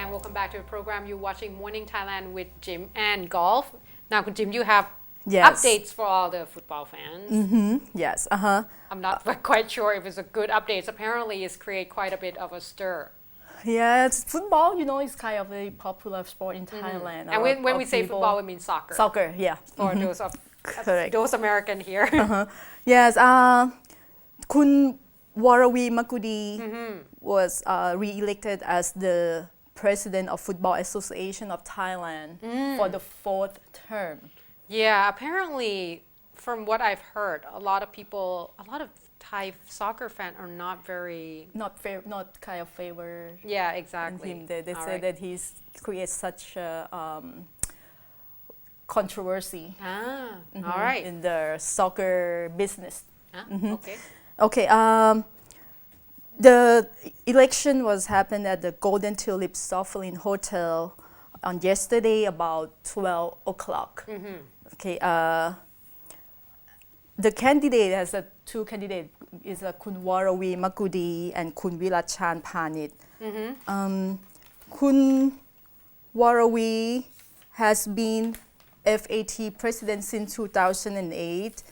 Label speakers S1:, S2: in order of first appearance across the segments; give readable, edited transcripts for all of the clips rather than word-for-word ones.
S1: and welcome back to the program. You're watching Morning Thailand with Jim and Golf. Now, Jim, you have updates for all the football fans.
S2: Yes.
S1: I'm not quite sure if it's a good update. Apparently, it's create quite a bit of a stir.
S2: Yes, football, is kind of a popular sport in Thailand.
S1: And when we say football, we mean soccer.
S2: Soccer, yeah.
S1: For those American here.
S2: Yes, Kun Worawi Makudi was re-elected as the president of Football Association of Thailand for the 4th term.
S1: Yeah, apparently, from what I've heard, a lot of Thai soccer fans are not kind of favor.
S2: Yeah, exactly. Him. They say that he creates such a controversy.
S1: All right.
S2: In the soccer business.
S1: Okay.
S2: Okay. The election was happened at the Golden Tulip Sovereign Hotel on yesterday about 12 o'clock. Okay. The candidate has two candidates is Kun Worawi Makudi and Kun Virachan Panit. Kun Worawi has been FAT president since 2008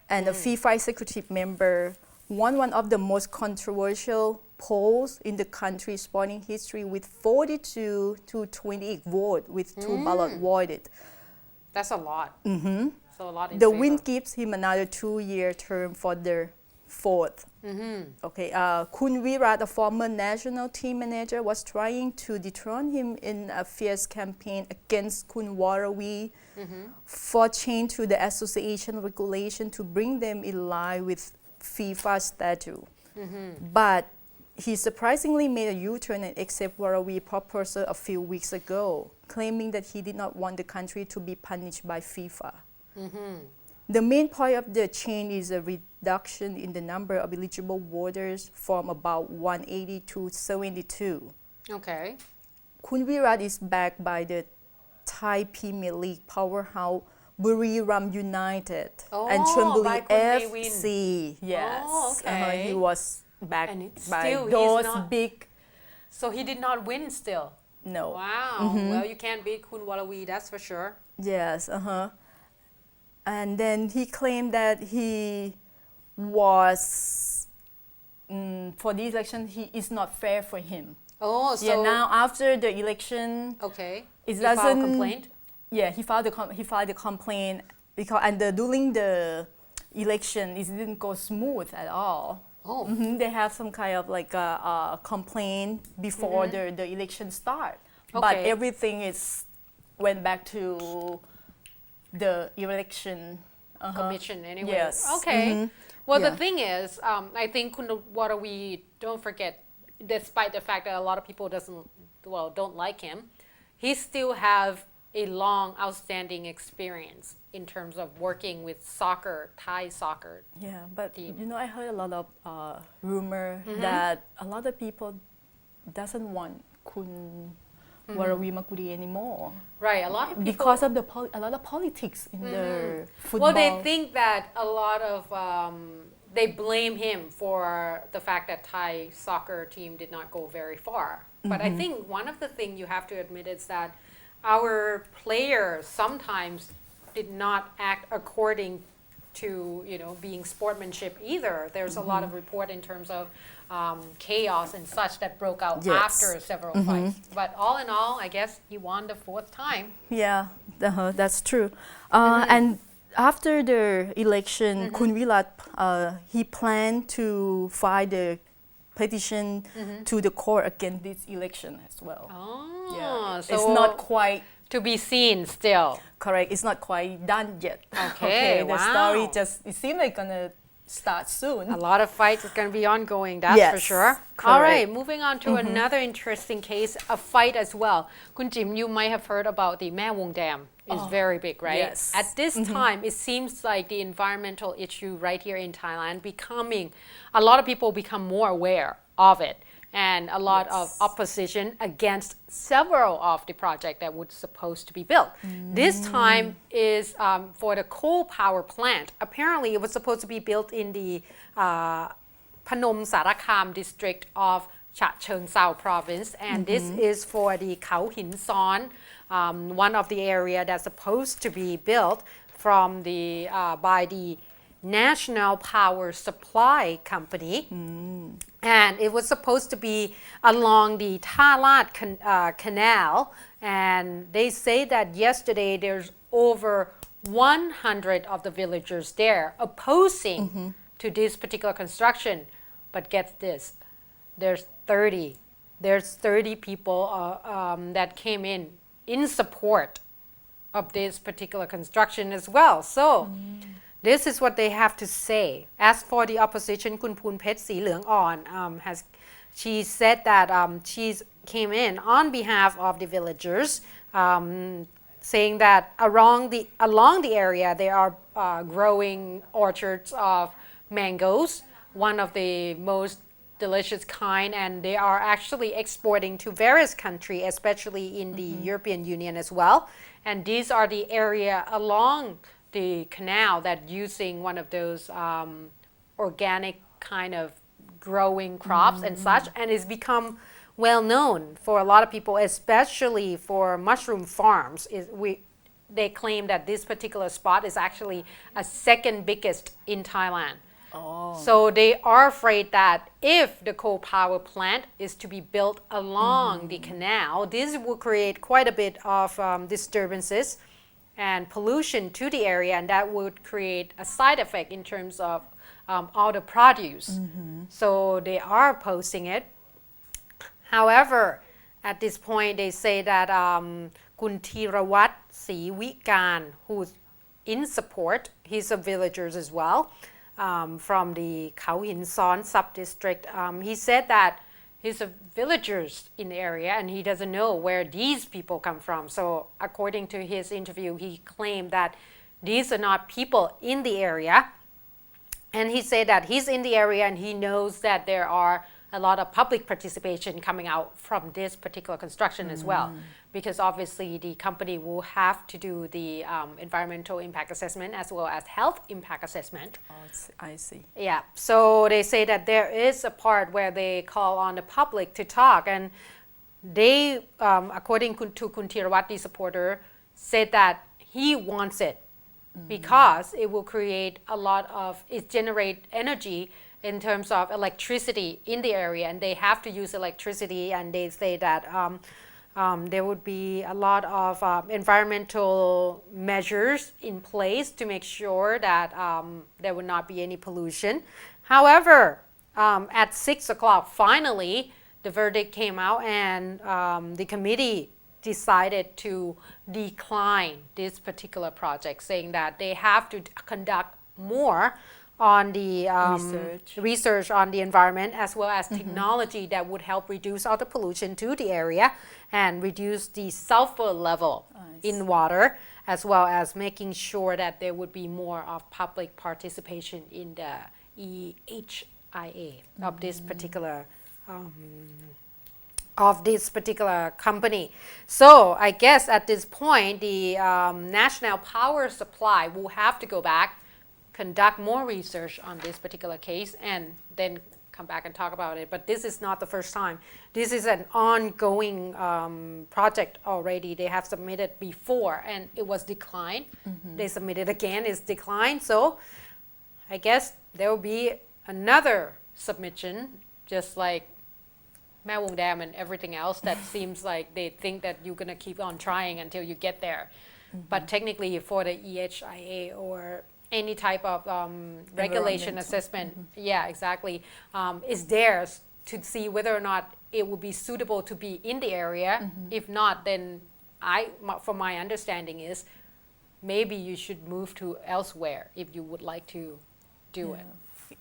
S2: and a FIFA executive member, won one of the most controversial polls in the country's sporting history with 42 to 28 votes with 2 ballots voided.
S1: That's a lot. So a lot in
S2: the
S1: favor.
S2: win gives him another 2-year term for the 4th. Okay, Kun Virat, a former national team manager, was trying to dethrone him in a fierce campaign against Kun Worawi for change to the association regulation to bring them in line with FIFA statute. But he surprisingly made a U-turn and accepted Worawi's proposal a few weeks ago, claiming that he did not want the country to be punished by FIFA. The main point of the change is a reduction in the number of eligible voters from about 180 to 72.
S1: Okay.
S2: Kun Virat is backed by the Thai Premier League powerhouse Buriram United and Chonburi FC. Yes.
S1: Oh, okay.
S2: He was backed by
S1: still,
S2: those big.
S1: So he did not win still?
S2: No.
S1: Wow. Well, you can't beat Kun Worawi, that's for sure.
S2: Yes. And then he claimed that he was, for the election, is not fair for him.
S1: Oh, so...
S2: Yeah, now after the election...
S1: Okay.
S2: He
S1: filed a complaint?
S2: Yeah, he filed a complaint because during the election, it didn't go smooth at all.
S1: Oh.
S2: They have some kind of like a complaint before the election start.
S1: Okay.
S2: But everything went back to the election
S1: commission anyway.
S2: Yes.
S1: Okay. Well, the thing is, I think Kun Worawi, don't forget, despite the fact that a lot of people don't like him, he still have a long, outstanding experience in terms of working with soccer, Thai soccer.
S2: Yeah, but
S1: team.
S2: I heard a lot of rumor that a lot of people doesn't want Kun Worawi Makudi anymore.
S1: Right, a lot of people...
S2: Because of a lot of politics in the football.
S1: Well, they think that a lot of... they blame him for the fact that Thai soccer team did not go very far. But I think one of the things you have to admit is that our players sometimes did not act according to, being sportsmanship either. There's a lot of report in terms of chaos and such that broke out after several fights. But all in all, I guess he won the 4th time.
S2: Yeah, that's true. And after the election, Kun Virat, he planned to file the petition to the court against this election as well.
S1: Oh,
S2: yeah.
S1: so
S2: it's not quite
S1: to be seen still.
S2: Correct. It's not quite done yet.
S1: Okay,
S2: The story it seems like gonna start soon.
S1: A lot of fights is going to be ongoing, that's for sure.
S2: Correct.
S1: All right, moving on to another interesting case, a fight as well. Kun Jim, you might have heard about the Mae Wong Dam. Is very big, right?
S2: Yes.
S1: At this time, it seems like the environmental issue right here in Thailand a lot of people become more aware of it. And a lot of opposition against several of the projects that were supposed to be built. This time is for the coal power plant. Apparently, it was supposed to be built in the Phnom Sarakham district of Chachoengsao province, and this is for the Khao Hin Son, one of the area that's supposed to be built from the by the National Power Supply Company, and it was supposed to be along the Thailand Canal. And they say that yesterday there's over 100 of the villagers there opposing to this particular construction. But get this, there's 30 people that came in support of this particular construction as well. So this is what they have to say. As for the opposition, Kun Poonphetสีเหลืองอ่อน she said that she came in on behalf of the villagers, saying that along the area there are growing orchards of mangoes, one of the most delicious kind, and they are actually exporting to various countries, especially in the European Union as well. And these are the area along the canal that using one of those organic kind of growing crops and such, and it's become well known for a lot of people, especially for mushroom farms. They claim that this particular spot is actually a second biggest in Thailand. So they are afraid that if the coal power plant is to be built along the canal, this will create quite a bit of disturbances and pollution to the area, and that would create a side effect in terms of all the produce. So they are opposing it. However, at this point they say that Kun Thiravat Sĩ Vĩ Can, who's in support, he's a villager as well, from the Khao Hin Son sub-district. He said that he's a villager in the area and he doesn't know where these people come from. So according to his interview, he claimed that these are not people in the area. And he said that he's in the area and he knows that there are a lot of public participation coming out from this particular construction as well, because obviously the company will have to do the environmental impact assessment as well as health impact assessment.
S2: I see.
S1: Yeah, so they say that there is a part where they call on the public to talk, and they, according to Kun Thiravat, the supporter, said that he wants it because it will create it generate energy in terms of electricity in the area, and they have to use electricity, and they say that there would be a lot of environmental measures in place to make sure that there would not be any pollution. However, at 6 o'clock, finally, the verdict came out, and the committee decided to decline this particular project, saying that they have to conduct more on the research on the environment as well as technology that would help reduce all the pollution to the area and reduce the sulfur level in water, as well as making sure that there would be more of public participation in the EHIA of this particular company. So I guess at this point the National Power Supply will have to go back, conduct more research on this particular case, and then come back and talk about it. But this is not the first time. This is an ongoing project already. They have submitted before and it was declined. They submitted again, it's declined. So I guess there will be another submission, just like Mae Wong Dam and everything else that seems like they think that you're going to keep on trying until you get there. But technically for the EHIA or any type of regulation assessment, yeah, exactly, is theirs to see whether or not it will be suitable to be in the area. If not, then from my understanding is maybe you should move to elsewhere if you would like to do it.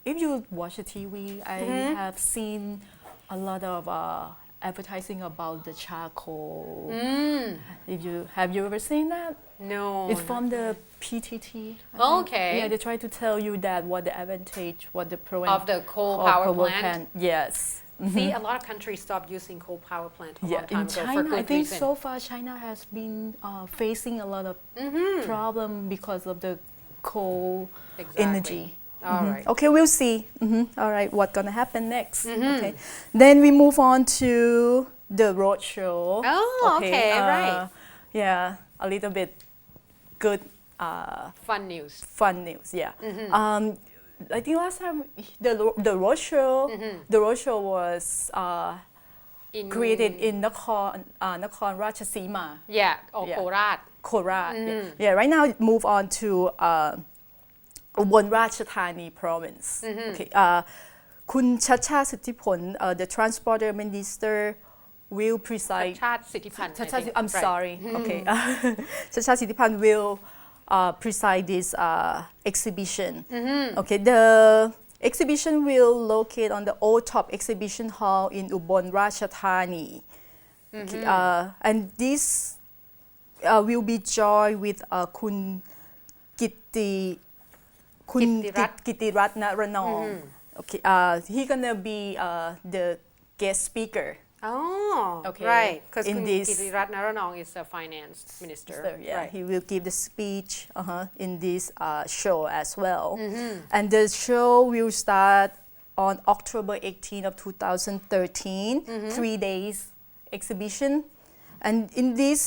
S2: If you watch the TV, I have seen a lot of advertising about the charcoal. Have you ever seen that?
S1: No.
S2: It's from the PTT.
S1: Okay.
S2: Yeah, they try to tell you that what the advantage, what the pro
S1: of the coal power plant.
S2: Yes.
S1: See, a lot of countries stopped using coal power plant a long time
S2: in
S1: ago
S2: China,
S1: for good
S2: I think
S1: reason.
S2: so far China has been facing a lot of problem because of the coal energy.
S1: All right.
S2: Okay, we'll see. All right, what's gonna happen next? Okay, then we move on to the roadshow.
S1: Oh, okay, right.
S2: Yeah, a little bit good,
S1: Fun news.
S2: fun news. Yeah. I think last time the roadshow was created in Nakhon Ratchasima.
S1: Yeah, or
S2: Yeah.
S1: Korat.
S2: Korat. Yeah. Right now, move on to Ubon Ratchathani province. Okay. คุณชัชชาติสิทธิผล the transporter minister will preside.
S1: ชาติสิทธิพันธ์ I think.
S2: I'm
S1: Right.
S2: sorry. Okay. ชัชชาติสิทธิพันธ์ will preside this exhibition. Okay. The exhibition will locate on the old top exhibition hall in Ubon Ratchathani. Okay. And this will be joined with คุณกิติรัตน์ Ranong. Okay, he gonna be the guest speaker.
S1: Oh,
S2: Okay.
S1: right. Because
S2: In
S1: Kun
S2: this-
S1: Kitirat Naranong is the finance minister.
S2: So, yeah,
S1: Right.
S2: he will give the speech in this show as well. And the show will start on October 18 of 2013, 3 days exhibition. And in this,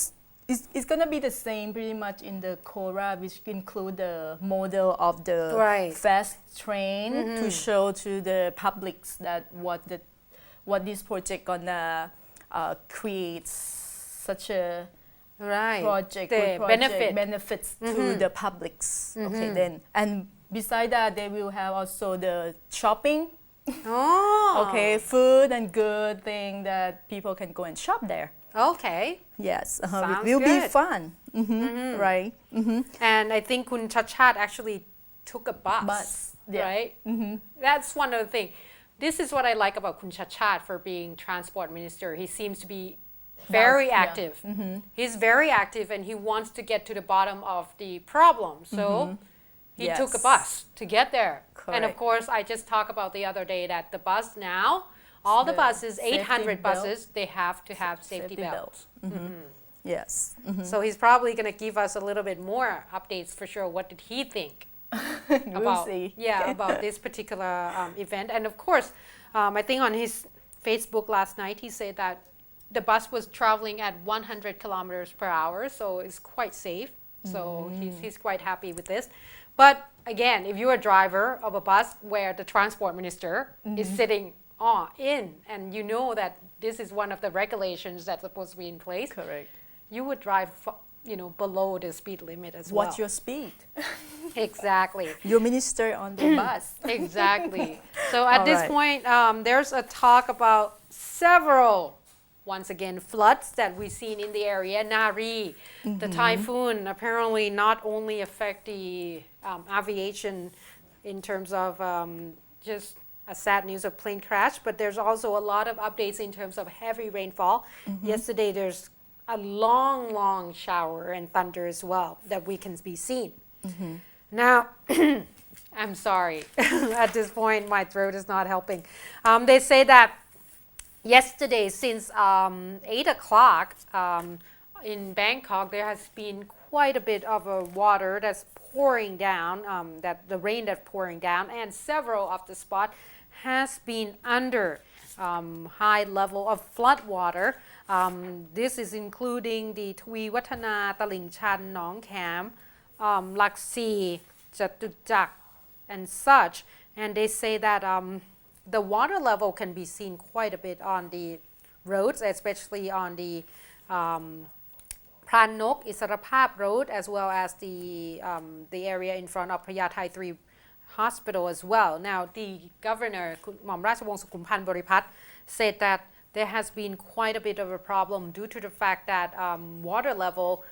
S2: it's going to be the same pretty much in the Kora, which include the model of the
S1: Right.
S2: fast train to show to the publics that what this project gonna create such a
S1: Right.
S2: project,
S1: The
S2: good project
S1: benefits.
S2: to the publics. Okay, then and beside that, they will have also the shopping.
S1: Oh.
S2: Okay, food and good thing that people can go and shop there.
S1: Okay.
S2: Yes, it
S1: Sounds
S2: will be
S1: good.
S2: fun. Right.
S1: And I think Kun Chachat actually took a bus.
S2: Yeah.
S1: Right? That's one of the things. This is what I like about Kun Chachat for being transport minister. He seems to be very
S2: Yeah.
S1: active. He's very active and he wants to get to the bottom of the problem. So he took a
S2: Yes.
S1: bus to get there. And of
S2: Correct.
S1: course, I just talked about the other day that the bus now, all the
S2: The
S1: buses, 800
S2: safety belt.
S1: buses, they have to have safety belts.
S2: Yes.
S1: So he's probably going to give us a little bit more updates for sure. What did he think
S2: We'll
S1: about
S2: see.
S1: about this particular event? And of course, I think on his Facebook last night he said that the bus was traveling at 100 kilometers per hour, so it's quite safe. So he's quite happy with this. But again, if you're a driver of a bus where the transport minister is sitting in, and you know that this is one of the regulations that's supposed to be in place,
S2: Correct.
S1: you would drive below the speed limit as well.
S2: What's your speed?
S1: Exactly.
S2: Your minister on the bus.
S1: Exactly. So at this
S2: Alright.
S1: point, there's a talk about several, once again, floods that we've seen in the area. Nari, the typhoon, apparently not only affect the aviation in terms of just a sad news of plane crash, but there's also a lot of updates in terms of heavy rainfall. Yesterday, there's a long shower and thunder as well that we can be seen. Now, I'm sorry. At this point, my throat is not helping. They say that yesterday, since 8 o'clock in Bangkok, there has been quite a bit of a water that's pouring down, that the rain that's pouring down, and several of the spots has been under high level of flood water. This is including the Twi Wathana, Taling Chan, Nong Kham, Laksi, Jatujak, and such. And they say that the water level can be seen quite a bit on the roads, especially on the Pranok Isarapap Road, as well as the area in front of Prayathai 3 Hospital as well. Now, the governor, Mom Ratchawong Sukumphan Boripat, said that there has been quite a bit of a problem due to the fact that water level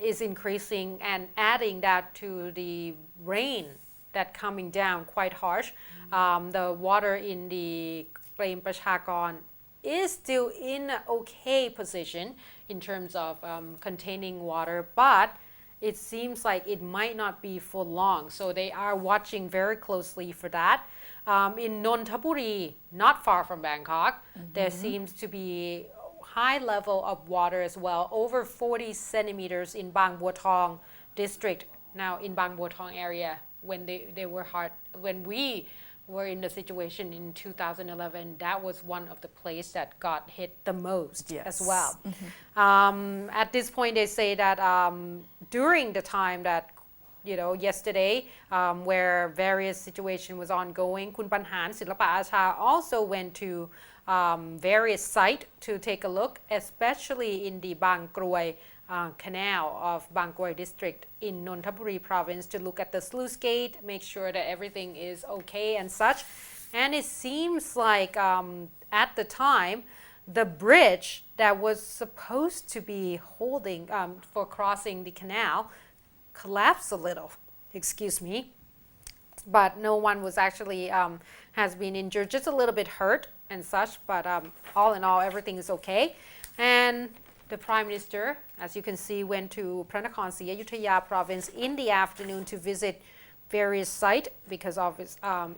S1: is increasing and adding that to the rain that coming down quite harsh. The water in the Prem Prachakon is still in an okay position in terms of containing water, but it seems like it might not be for long. So they are watching very closely for that. In Nonthaburi, not far from Bangkok, there seems to be high level of water as well, over 40 centimeters in Bang Bo Thong district. Now in Bang Bo Thong area, when they were hard, when we were in the situation in 2011, that was one of the places that got hit the most as well. At this point, they say that during the time that yesterday, where various situation was ongoing, Kun Panhan Silapa Acha also went to various sites to take a look, especially in the Bang Kroi canal of Bang Kroi district in Nonthaburi province, to look at the sluice gate, make sure that everything is okay and such. And it seems like at the time, the bridge that was supposed to be holding for crossing the canal collapsed a little, excuse me, but no one was actually has been injured, just a little bit hurt and such, but all in all, everything is okay. And the Prime Minister, as you can see, went to Pranakonศรี อยุธยา province in the afternoon to visit various sites, because of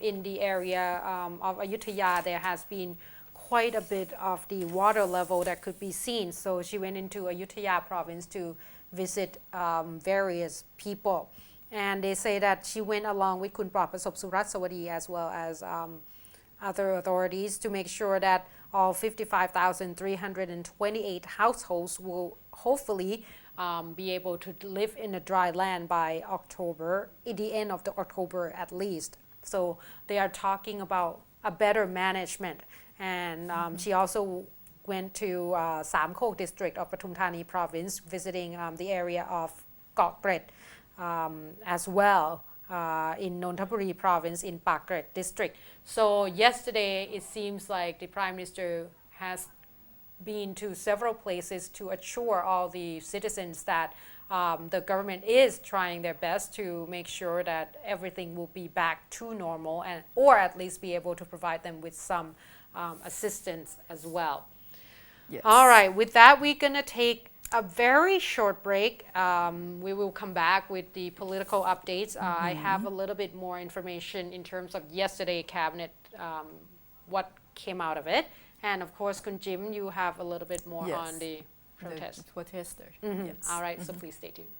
S1: in the area of Ayutthaya there has been quite a bit of the water level that could be seen. So she went into Ayutthaya province to visit various people. And they say that she went along with Kun Prapasop Suratsawadi as well as other authorities to make sure that all 55,328 households will hopefully be able to live in a dry land by October, at the end of the October at least. So they are talking about a better management. And she also went to Sam Kok district of Pathum Thani province, visiting the area of Kok Kret as well. In Nonthaburi province in Pak Kret district. So yesterday it seems like the Prime Minister has been to several places to assure all the citizens that the government is trying their best to make sure that everything will be back to normal, and or at least be able to provide them with some assistance as well.
S2: Yes.
S1: All right, with that we're gonna take a very short break. We will come back with the political updates. I have a little bit more information in terms of yesterday cabinet, what came out of it. And of course, Kun Jim, you have a little bit more
S2: Yes.
S1: on the protest.
S2: The protester.
S1: Mhm.
S2: Yes.
S1: All right, so please stay tuned.